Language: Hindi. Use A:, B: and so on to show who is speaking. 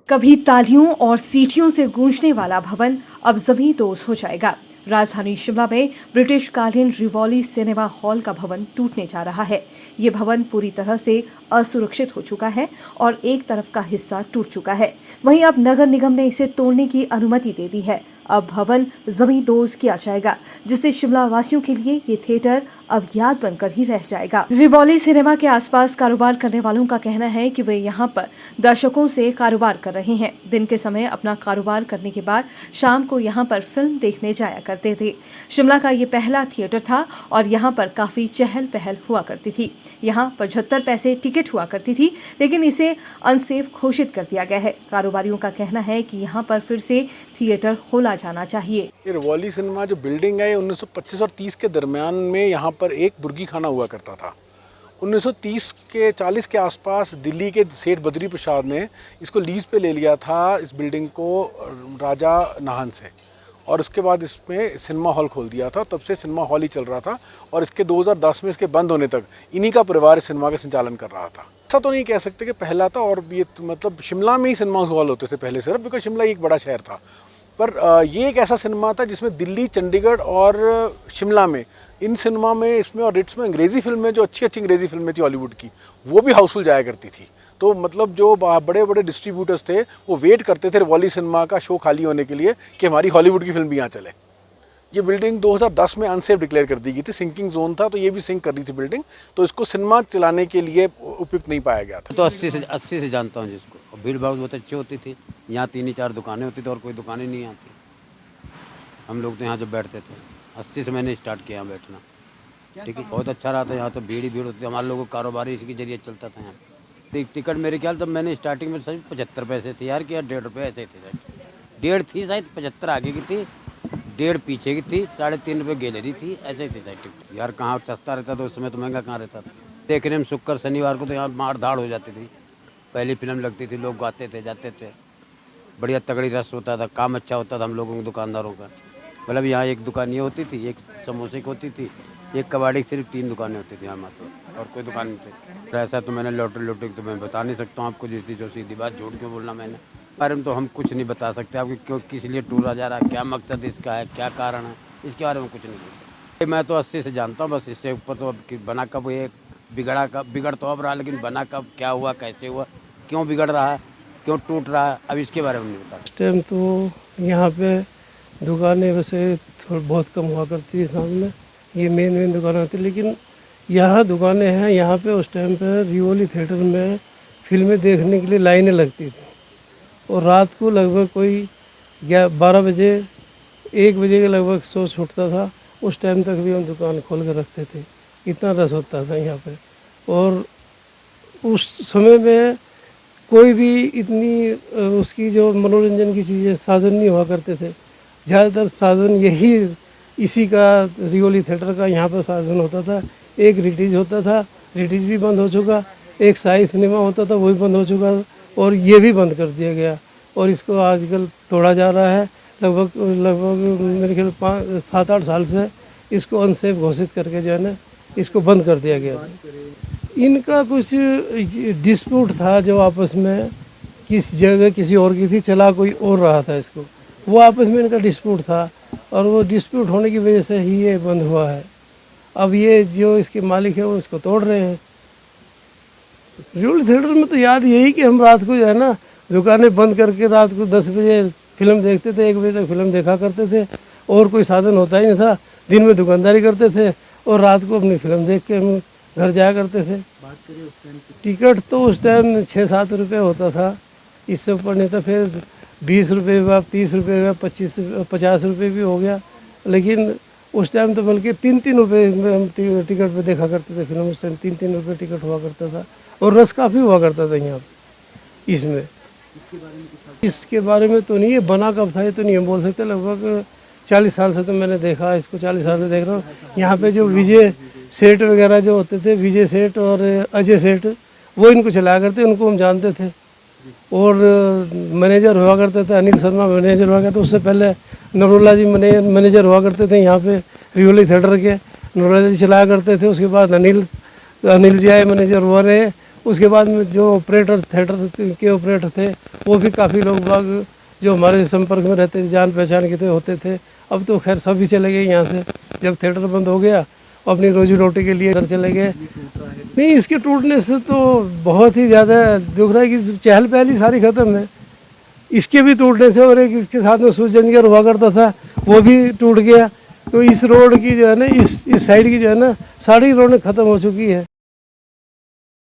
A: कभी तालियों और सीटियों से गूंजने वाला भवन अब ज़मींदोज़ हो जाएगा। राजधानी शिमला में ब्रिटिशकालीन रिवॉली सिनेमा हॉल का भवन टूटने जा रहा है। ये भवन पूरी तरह से असुरक्षित हो चुका है और एक तरफ का हिस्सा टूट चुका है। वहीं अब नगर निगम ने इसे तोड़ने की अनुमति दे दी है। अब भवन ज़मींदोज़ किया जाएगा, जिससे शिमला वासियों के लिए ये थिएटर अब याद बनकर ही रह जाएगा। रिवॉली सिनेमा के आसपास कारोबार करने वालों का कहना है कि वे यहाँ पर दर्शकों से कारोबार कर रहे हैं। दिन के समय अपना कारोबार करने के बाद शाम को यहाँ पर फिल्म देखने जाया करते थे। शिमला का ये पहला थिएटर था और यहाँ पर काफी चहल पहल हुआ करती थी। यहाँ 75 पैसे टिकट हुआ करती थी, लेकिन इसे अनसेफ घोषित कर दिया गया है। कारोबारियों का कहना है कि यहाँ पर फिर से थिएटर खोला जाना चाहिए।
B: ये रिवॉली सिनेमा जो बिल्डिंग है 1925 और 30 के दरमियान में यहाँ पर एक बुर्गी खाना हुआ करता था। 1930 के 40 के आसपास दिल्ली के सेठ बद्री प्रसाद ने इसको लीज पे ले लिया था, इस बिल्डिंग को राजा नाहन से, और उसके बाद इसमें सिनेमा हॉल खोल दिया था। तब से सिनेमा हॉल ही चल रहा था और इसके 2010 में इसके बंद होने तक इन्हीं का परिवार इस सिनेमा का संचालन कर रहा था। ऐसा तो नहीं कह सकते कि पहला था, और ये मतलब शिमला में ही सिनेमा हॉल होते थे पहले सिर्फ, बिकॉज शिमला एक बड़ा शहर था। पर ये एक ऐसा सिनेमा था जिसमें दिल्ली, चंडीगढ़ और शिमला में इन सिनेमा में इसमें और रिट्स में अंग्रेज़ी फिल्में, जो अच्छी अच्छी अंग्रेज़ी फिल्में थी हॉलीवुड की, वो भी हाउसफुल जाया करती थी। तो मतलब जो बड़े बड़े डिस्ट्रीब्यूटर्स थे वो वेट करते थे रिवॉली सिनेमा का शो खाली होने के लिए कि हमारी हॉलीवुड की फिल्म भी यहाँ चले। ये बिल्डिंग 2010 में अनसेफ डिक्लेयर कर दी गई थी, सिंकिंग जोन था, तो ये भी सिंक कर रही थी बिल्डिंग, तो इसको सिनेमा चलाने के लिए उपयुक्त नहीं पाया गया था।
C: तो 80 से जानता हूँ जिसको। भीड़ भाड़ बहुत अच्छी होती थी, यहाँ 3-4 दुकानें होती थी और कोई दुकानें नहीं आती। हम लोग तो यहाँ जब बैठते थे 80 से मैंने स्टार्ट किया बैठना। ठीक है, बहुत अच्छा रहा था। यहाँ तो भीड़ ही भीड़ होती थी, हमारे लोगों का कारोबार इसके जरिए चलता था। यहाँ टिकट मेरे ख्याल तब मैंने स्टार्टिंग में सही 75 पैसे थे यार, कि यार 1.5 रुपये ऐसे थे शायद। 1.5 थी शायद, 75 आगे की थी, 1.5 पीछे की थी, 3.5 रुपये गैलरी थी, ऐसे ही थी शायद टिकट। यार कहाँ सस्ता रहता था उस समय, तो महंगा कहाँ रहता था। देखने में शुक्र शनिवार को तो यहाँ मार धाड़ हो जाती थी। पहली फिल्म लगती थी, लोग गाते थे, जाते थे, बढ़िया तगड़ी रस होता था, काम अच्छा होता था हम लोगों के दुकानदारों का। मतलब यहाँ एक दुकान ये होती थी, एक समोसे की होती थी, एक कबाड़ी, सिर्फ 3 दुकानें होती थी यहाँ मात्र, और कोई दुकान नहीं थी। तो ऐसा तो मैंने लॉटरी तो मैं बता नहीं सकता हूँ आपको, जो सीधी बात, झूठ क्यों बोलना मैंने। बारे में तो हम कुछ नहीं बता सकते आपको, क्यों किस लिए टूरा जा रहा है, क्या मकसद इसका है, क्या कारण है, इसके बारे में कुछ नहीं बोल सकते। मैं तो 80 से जानता हूँ बस, इससे ऊपर तो अब बना कब, ये बिगड़ तो अब रहा, लेकिन बना कब, क्या हुआ, कैसे हुआ, क्यों बिगड़ रहा है, क्यों टूट रहा है, अब इसके बारे में नहीं बता।
D: इस टाइम तो यहाँ पे दुकानें वैसे बहुत कम हुआ करती थी सामने, ये मेन दुकानें थी, लेकिन यहाँ दुकानें हैं। यहाँ पे उस टाइम पे रिवॉली थिएटर में फिल्में देखने के लिए लाइनें लगती थी, और रात को लगभग कोई 12 बजे 1 बजे के लगभग शो छूटता था। उस टाइम तक भी हम दुकान खोल कर रखते थे, इतना रस होता था यहाँ पे। और उस समय में कोई भी इतनी उसकी जो मनोरंजन की चीज़ें साधन नहीं हुआ करते थे। ज़्यादातर साधन यही इसी का रिवॉली थिएटर का यहाँ पर साधन होता था। एक रिटीज होता था, रिटीज भी बंद हो चुका, एक साई सिनेमा होता था, वो भी बंद हो चुका, और ये भी बंद कर दिया गया, और इसको आजकल तोड़ा जा रहा है। लगभग मेरे ख्याल 7-8 साल से इसको अनसेफ घोषित करके जो है ना, इसको बंद कर दिया गया। इनका कुछ डिस्प्यूट था, जो आपस में किस जगह किसी और की थी, चला कोई और रहा था इसको, वो आपस में इनका डिस्प्यूट था, और वो डिस्प्यूट होने की वजह से ही ये बंद हुआ है। अब ये जो इसके मालिक है वो इसको तोड़ रहे हैं। रिवॉली थिएटर में तो याद यही कि हम रात को जो है ना दुकानें बंद करके रात को 10 बजे फिल्म देखते थे, 1 बजे तक फिल्म देखा करते थे, और कोई साधन होता ही नहीं था। दिन में दुकानदारी करते थे और रात को अपनी फिल्म देख के हम घर जाया करते थे। बात करिए उस टाइम टिकट तो उस टाइम 6-7 रुपये होता था, इससे ऊपर नहीं था। फिर 20 रुपये हुआ, 30 रुपये हुआ, 50 रुपये भी हो गया। लेकिन उस टाइम तो बल्कि 3-3 रुपये में हम टिकट पे देखा करते थे फिल्म। उस टाइम 3-3 रुपये टिकट हुआ करता था, और रस काफ़ी हुआ करता था यहाँ इसमें। इसके बारे में तो नहीं, ये बना कब था ये तो नहीं हम बोल सकते। लगभग 40 साल से तो मैंने देखा, इसको 40 साल से देख रहा हूँ। यहाँ पे जो विजय सेठ वगैरह जो होते थे, विजय सेठ और अजय सेठ, वो इनको चलाया करते, उनको हम जानते थे। और मैनेजर हुआ करते थे, अनिल शर्मा मैनेजर हुआ करते। उससे पहले नरोला जी मैनेजर हुआ करते थे यहाँ पे रिवॉली थिएटर के, नरोला जी चलाया करते थे। उसके बाद अनिल जी आए, मैनेजर हुआ रहे। उसके बाद में जो ऑपरेटर थिएटर के ऑपरेटर थे वो भी काफ़ी लोग बाग जो हमारे संपर्क में रहते थे, जान पहचान के थे होते थे। अब तो खैर सभी चले गए यहाँ से, जब थिएटर बंद हो गया अपनी रोजी रोटी के लिए घर चले गए। नहीं, इसके टूटने से तो बहुत ही ज़्यादा दुख रहा है कि चहल पहल ही सारी ख़त्म है इसके भी टूटने से। और एक इसके साथ में सूरजंजर हुआ करता था वो भी टूट गया। तो इस रोड की जो है ना, इस साइड की जो है ना, सारी रौनक ख़त्म हो चुकी है।